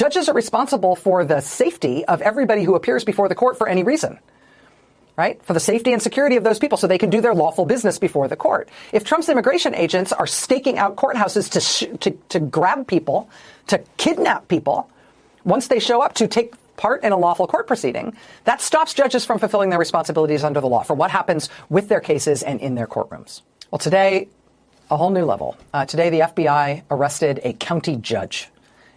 Judges are responsible for the safety of everybody who appears before the court for any reason. Right? For the safety and security of those people so they can do their lawful business before the court. If Trump's immigration agents are staking out courthouses to grab people, to kidnap people, once they show up to take part in a lawful court proceeding, that stops judges from fulfilling their responsibilities under the law for what happens with their cases and in their courtrooms. Well, today, a whole new level. Today, the FBI arrested a county judge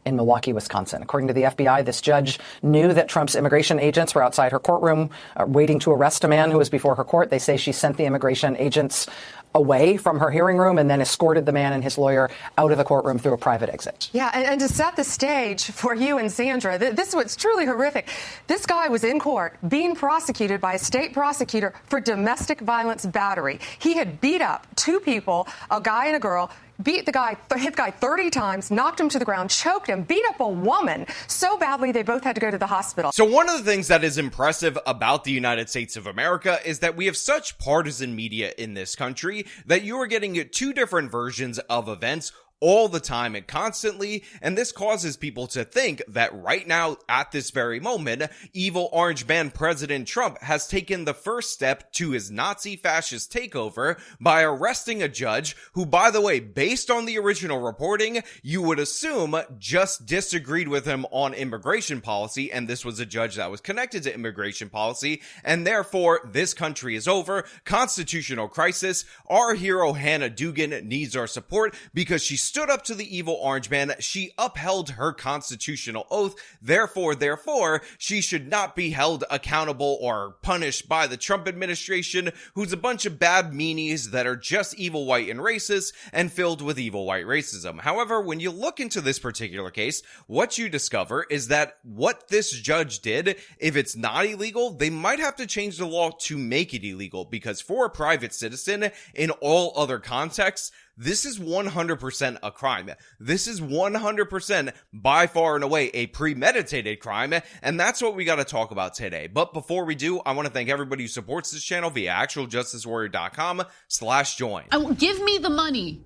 in Milwaukee, Wisconsin. According to the FBI, this judge knew that Trump's immigration agents were outside her courtroom waiting to arrest a man who was before her court. They say she sent the immigration agents away from her hearing room and then escorted the man and his lawyer out of the courtroom through a private exit. Yeah, and to set the stage for you and Sandra, this is what's truly horrific. This guy was in court being prosecuted by a state prosecutor for domestic violence battery. He had beat up two people, a guy and a girl, hit the guy 30 times, knocked him to the ground, choked him, beat up a woman so badly they both had to go to the hospital. So one of the things that is impressive about the United States of America is that we have such partisan media in this country that you are getting two different versions of events all the time and constantly, and this causes people to think that right now, at this very moment, evil orange man President Trump has taken the first step to his Nazi fascist takeover by arresting a judge who, by the way, based on the original reporting, you would assume just disagreed with him on immigration policy, and this was a judge that was connected to immigration policy, and therefore, this country is over, constitutional crisis, our hero Hannah Dugan needs our support because she stood up to the evil orange man. She upheld her constitutional oath. Therefore, she should not be held accountable or punished by the Trump administration, who's a bunch of bad meanies that are just evil white and racist and filled with evil white racism. However, when you look into this particular case, what you discover is that what this judge did, if it's not illegal, they might have to change the law to make it illegal, because for a private citizen, in all other contexts, this is 100% a crime. This is 100% by far and away a premeditated crime, and that's what we got to talk about today. But before we do, I want to thank everybody who supports this channel via actualjusticewarrior.com/join. Give me the money.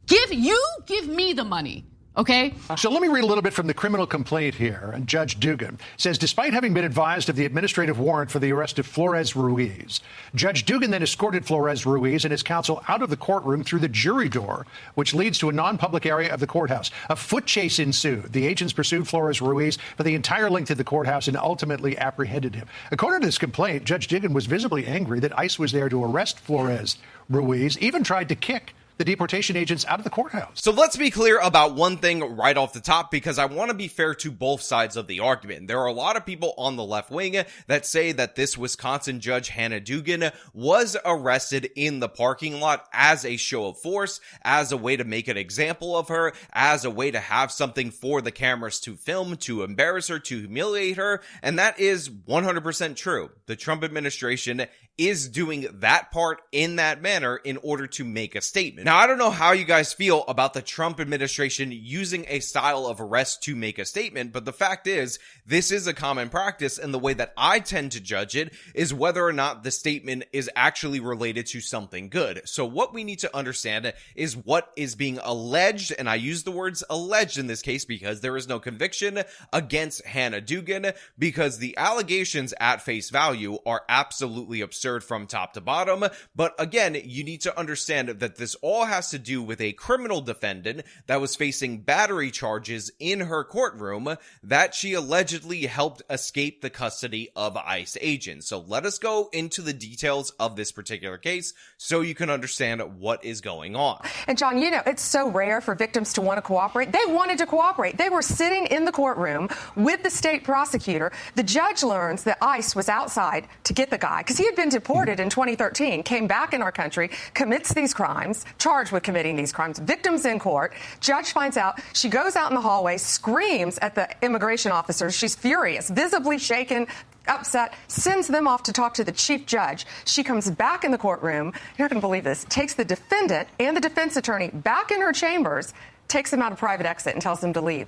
Give me the money. Okay. So let me read a little bit from the criminal complaint here. And Judge Dugan says, despite having been advised of the administrative warrant for the arrest of Flores Ruiz, Judge Dugan then escorted Flores Ruiz and his counsel out of the courtroom through the jury door, which leads to a non-public area of the courthouse. A foot chase ensued. The agents pursued Flores Ruiz for the entire length of the courthouse and ultimately apprehended him. According to this complaint, Judge Dugan was visibly angry that ICE was there to arrest Flores Ruiz, even tried to kick the deportation agents out of the courthouse. So let's be clear about one thing right off the top, because I want to be fair to both sides of the argument. There are a lot of people on the left wing that say that this Wisconsin judge, Hannah Dugan, was arrested in the parking lot as a show of force, as a way to make an example of her, as a way to have something for the cameras to film, to embarrass her, to humiliate her. And that is 100% true. The Trump administration is doing that part in that manner in order to make a statement. Now, I don't know how you guys feel about the Trump administration using a style of arrest to make a statement, but the fact is, this is a common practice, and the way that I tend to judge it is whether or not the statement is actually related to something good. So what we need to understand is what is being alleged, and I use the words alleged in this case because there is no conviction against Hannah Dugan, because the allegations at face value are absolutely absurd from top to bottom. But again, you need to understand that this all has to do with a criminal defendant that was facing battery charges in her courtroom that she allegedly helped escape the custody of ICE agents. So let us go into the details of this particular case so you can understand what is going on. And John, you know, it's so rare for victims to want to cooperate. They wanted to cooperate. They were sitting in the courtroom with the state prosecutor. The judge learns that ICE was outside to get the guy because he had been deported in 2013, came back in our country, commits these crimes, charged with committing these crimes, victims in court. Judge finds out. She goes out in the hallway, screams at the immigration officers. She's furious, visibly shaken, upset, sends them off to talk to the chief judge. She comes back in the courtroom. You're not going to believe this. Takes the defendant and the defense attorney back in her chambers, takes him out a private exit and tells him to leave.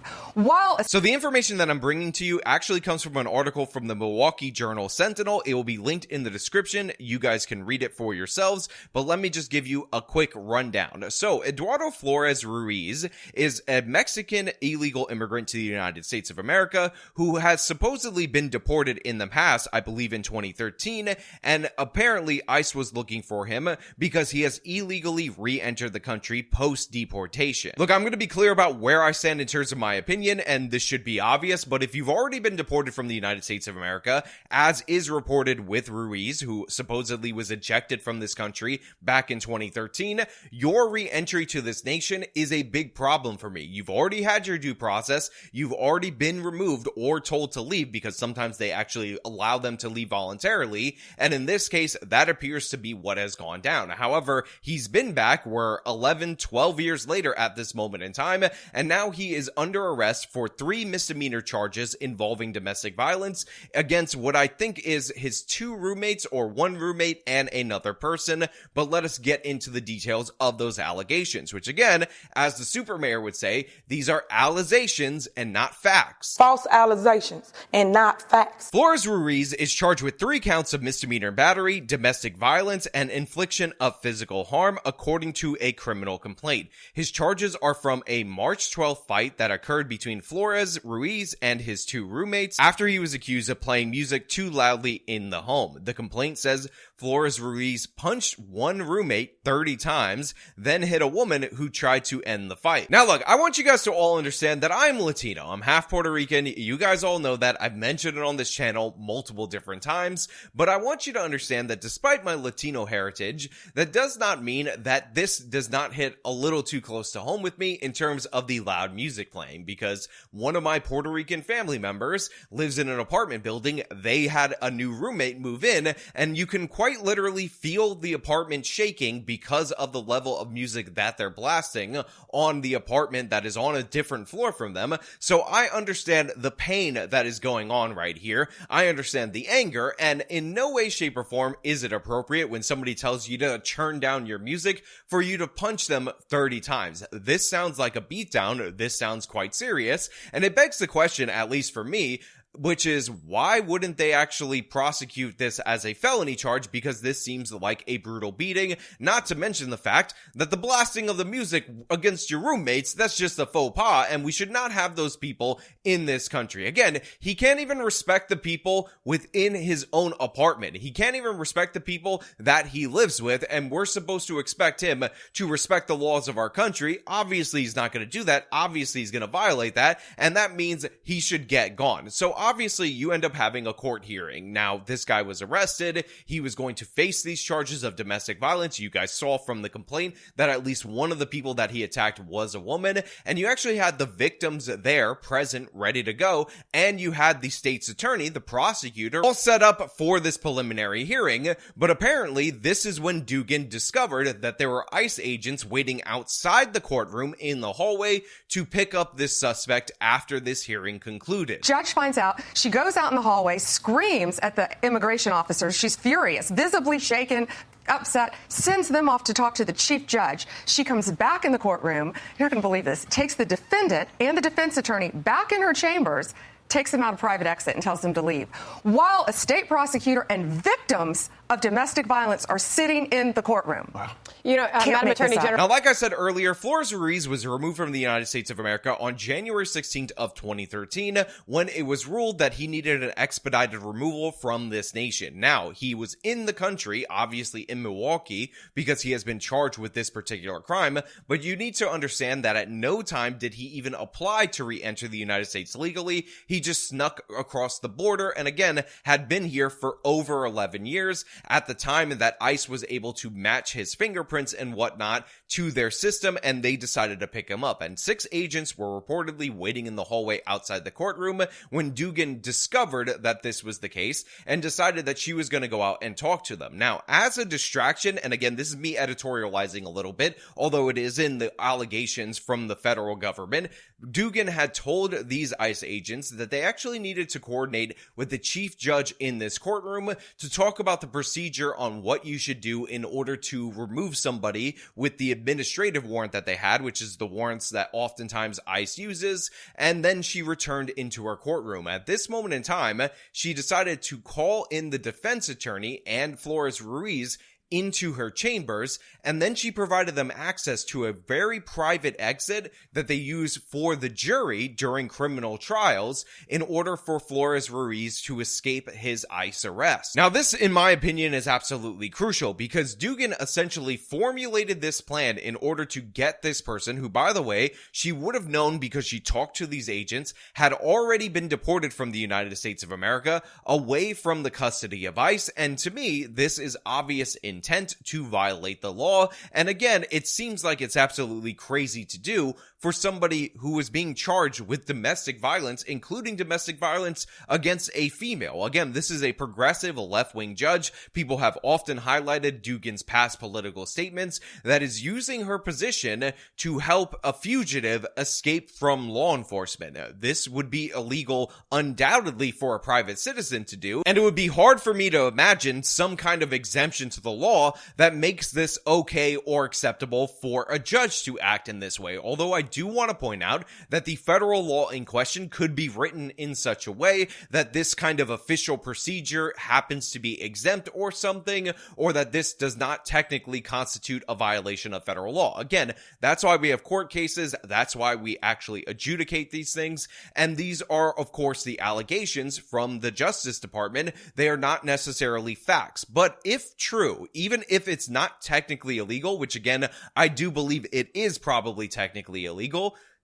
So the information that I'm bringing to you actually comes from an article from the Milwaukee Journal Sentinel. It will be linked in the description. You guys can read it for yourselves, but let me just give you a quick rundown. So Eduardo Flores Ruiz is a Mexican illegal immigrant to the United States of America who has supposedly been deported in the past, I believe in 2013, and apparently ICE was looking for him because he has illegally re-entered the country post-deportation. Look, I'm going to be clear about where I stand in terms of my opinion, and this should be obvious, but if you've already been deported from the United States of America, as is reported with Ruiz, who supposedly was ejected from this country back in 2013, your re-entry to this nation is a big problem for me. You've already had your due process, you've already been removed or told to leave, because sometimes they actually allow them to leave voluntarily, and in this case, that appears to be what has gone down. However, he's been back, we're 11, 12 years later at this moment in time, and now he is under arrest for 3 misdemeanor charges involving domestic violence against what I think is his 2 roommates, or 1 roommate and another person. But let us get into the details of those allegations, which again, as the super mayor would say, these are allegations and not facts. False allegations and not facts. Flores Ruiz is charged with 3 counts of misdemeanor battery, domestic violence, and infliction of physical harm, according to a criminal complaint. His charges are from a March 12th fight that occurred between Flores Ruiz and his 2 roommates after he was accused of playing music too loudly in the home. The complaint says Flores Ruiz punched 1 roommate 30 times, then hit a woman who tried to end the fight. Now look, I want you guys to all understand that I'm Latino. I'm half Puerto Rican. You guys all know that. I've mentioned it on this channel multiple different times, but I want you to understand that despite my Latino heritage, that does not mean that this does not hit a little too close to home with me in terms of the loud music playing, because one of my Puerto Rican family members lives in an apartment building. They had a new roommate move in, and you can quite literally feel the apartment shaking because of the level of music that they're blasting on the apartment that is on a different floor from them. So I understand the pain that is going on right here. I understand the anger, and in no way, shape, or form is it appropriate when somebody tells you to turn down your music for you to punch them 30 times. This sounds like a beatdown. This sounds quite serious, and it begs the question, at least for me, which is, why wouldn't they actually prosecute this as a felony charge? Because this seems like a brutal beating, not to mention the fact that the blasting of the music against your roommates, that's just a faux pas, and we should not have those people in this country. Again, he can't even respect the people within his own apartment. He can't even respect the people that he lives with, and we're supposed to expect him to respect the laws of our country. Obviously, he's not going to do that. Obviously, he's going to violate that, and that means he should get gone. So obviously, you end up having a court hearing. Now, this guy was arrested. He was going to face these charges of domestic violence. You guys saw from the complaint that at least one of the people that he attacked was a woman, and you actually had the victims there present, ready to go, and you had the state's attorney, the prosecutor, all set up for this preliminary hearing. But apparently, this is when Dugan discovered that there were ICE agents waiting outside the courtroom in the hallway to pick up this suspect after this hearing concluded. Judge finds out. She goes out in the hallway, screams at the immigration officers. She's furious, visibly shaken, upset, sends them off to talk to the chief judge. She comes back in the courtroom. You're not going to believe this. Takes the defendant and the defense attorney back in her chambers, takes them out a private exit and tells them to leave, while a state prosecutor and victims of domestic violence are sitting in the courtroom. Wow. You know, Madam Attorney General. Now, like I said earlier, Flores Ruiz was removed from the United States of America on January 16th of 2013 when it was ruled that he needed an expedited removal from this nation. Now, he was in the country, obviously in Milwaukee, because he has been charged with this particular crime, but you need to understand that at no time did he even apply to re-enter the United States legally. He just snuck across the border and again had been here for over 11 years at the time that ICE was able to match his fingerprints and whatnot to their system, and they decided to pick him up. And 6 agents were reportedly waiting in the hallway outside the courtroom when Dugan discovered that this was the case and decided that she was going to go out and talk to them. Now, as a distraction, and again, this is me editorializing a little bit, although it is in the allegations from the federal government, Dugan had told these ICE agents that they actually needed to coordinate with the chief judge in this courtroom to talk about the procedure on what you should do in order to remove somebody with the administrative warrant that they had, which is the warrants that oftentimes ICE uses. And then she returned into her courtroom. At this moment in time, she decided to call in the defense attorney and Flores Ruiz into her chambers, and then she provided them access to a very private exit that they use for the jury during criminal trials in order for Flores Ruiz to escape his ICE arrest. Now, this, in my opinion, is absolutely crucial because Dugan essentially formulated this plan in order to get this person, who, by the way, she would have known because she talked to these agents, had already been deported from the United States of America away from the custody of ICE, and to me, this is obvious intent to violate the law. And again, it seems like it's absolutely crazy to do for somebody who is being charged with domestic violence, including domestic violence against a female. Again, this is a progressive left-wing judge. People have often highlighted Dugan's past political statements that is using her position to help a fugitive escape from law enforcement. This would be illegal undoubtedly for a private citizen to do, and it would be hard for me to imagine some kind of exemption to the law that makes this okay or acceptable for a judge to act in this way. Although I do want to point out that the federal law in question could be written in such a way that this kind of official procedure happens to be exempt or something, or that this does not technically constitute a violation of federal law. Again, that's why we have court cases. That's why we actually adjudicate these things. And these are, of course, the allegations from the Justice Department. They are not necessarily facts. But if true, even if it's not technically illegal, which again, I do believe it is probably technically illegal,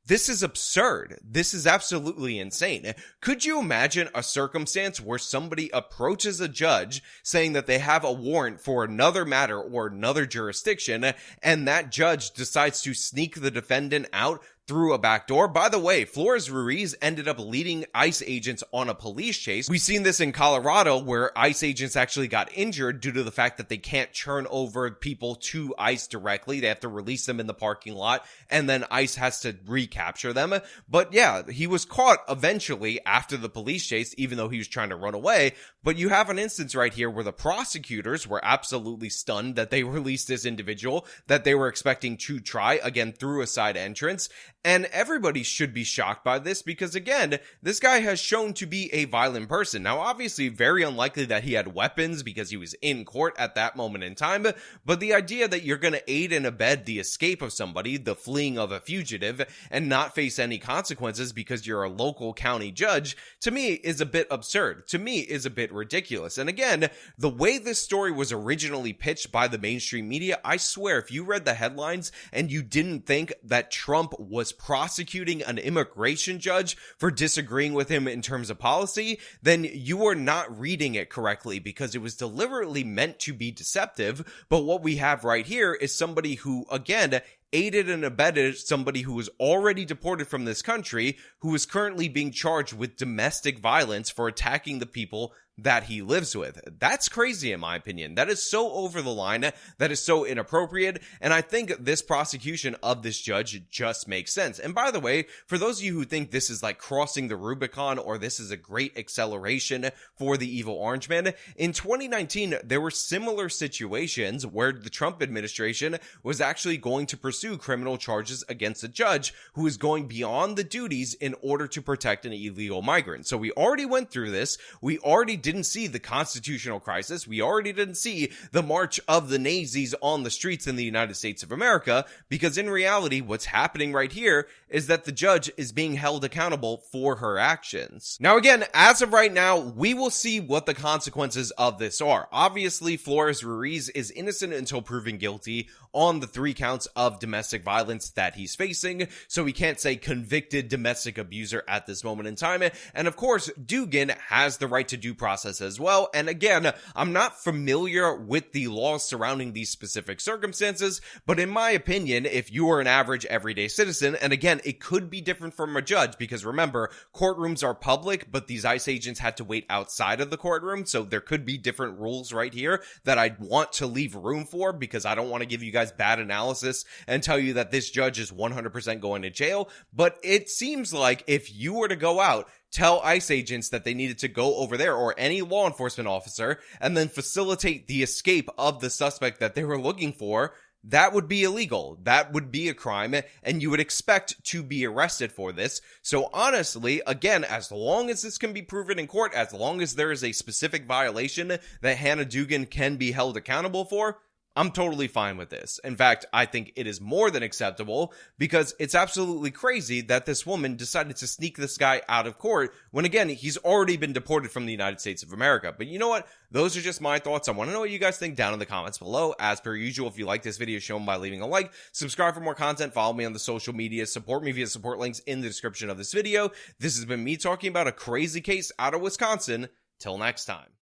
this is absurd. This is absolutely insane. Could you imagine a circumstance where somebody approaches a judge saying that they have a warrant for another matter or another jurisdiction, and that judge decides to sneak the defendant out through a back door? By the way, Flores Ruiz ended up leading ICE agents on a police chase. We've seen this in Colorado where ICE agents actually got injured due to the fact that they can't turn over people to ICE directly. They have to release them in the parking lot, and then ICE has to recapture them. But yeah, he was caught eventually after the police chase, even though he was trying to run away. But you have an instance right here where the prosecutors were absolutely stunned that they released this individual that they were expecting to try, again, through a side entrance. And everybody should be shocked by this because, again, this guy has shown to be a violent person. Now, obviously, very unlikely that he had weapons because he was in court at that moment in time. But the idea that you're going to aid and abet the escape of somebody, the fleeing of a fugitive, and not face any consequences because you're a local county judge, to me is a bit absurd. To me is a bit ridiculous. And again, the way this story was originally pitched by the mainstream media, I swear, if you read the headlines and you didn't think that Trump was prosecuting an immigration judge for disagreeing with him in terms of policy, then you are not reading it correctly because it was deliberately meant to be deceptive. But what we have right here is somebody who, again, aided and abetted somebody who was already deported from this country, who is currently being charged with domestic violence for attacking the people that he lives with. That's crazy in my opinion. That is so over the line. That is so inappropriate. And I think this prosecution of this judge just makes sense. And by the way, for those of you who think this is like crossing the Rubicon or this is a great acceleration for the evil orange man, in 2019, there were similar situations where the Trump administration was actually going to pursue criminal charges against a judge who is going beyond the duties in order to protect an illegal migrant. So we already went through this. We already didn't see the constitutional crisis. We already didn't see the march of the Nazis on the streets in the United States of America, because in reality, what's happening right here is that the judge is being held accountable for her actions. Now, again, as of right now, we will see what the consequences of this are. Obviously, Flores Ruiz is innocent until proven guilty on the 3 counts of domestic violence that he's facing, so we can't say convicted domestic abuser at this moment in time. And of course, Dugan has the right to due process as well. And again, I'm not familiar with the laws surrounding these specific circumstances, but in my opinion, if you are an average everyday citizen, and again, it could be different from a judge, because remember, courtrooms are public, but these ICE agents had to wait outside of the courtroom, so there could be different rules right here that I want to leave room for, because I don't want to give you guys bad analysis and tell you that this judge is 100% going to jail. But it seems like if you were to go out tell ICE agents that they needed to go over there, or any law enforcement officer, and then facilitate the escape of the suspect that they were looking for, that would be illegal. That would be a crime, and you would expect to be arrested for this. So honestly, again, as long as this can be proven in court, as long as there is a specific violation that Hannah Dugan can be held accountable for, I'm totally fine with this. In fact, I think it is more than acceptable, because it's absolutely crazy that this woman decided to sneak this guy out of court when, again, he's already been deported from the United States of America. But you know what? Those are just my thoughts. I want to know what you guys think down in the comments below. As per usual, if you like this video, show them by leaving a like, subscribe for more content, follow me on the social media, support me via support links in the description of this video. This has been me talking about a crazy case out of Wisconsin. Till next time.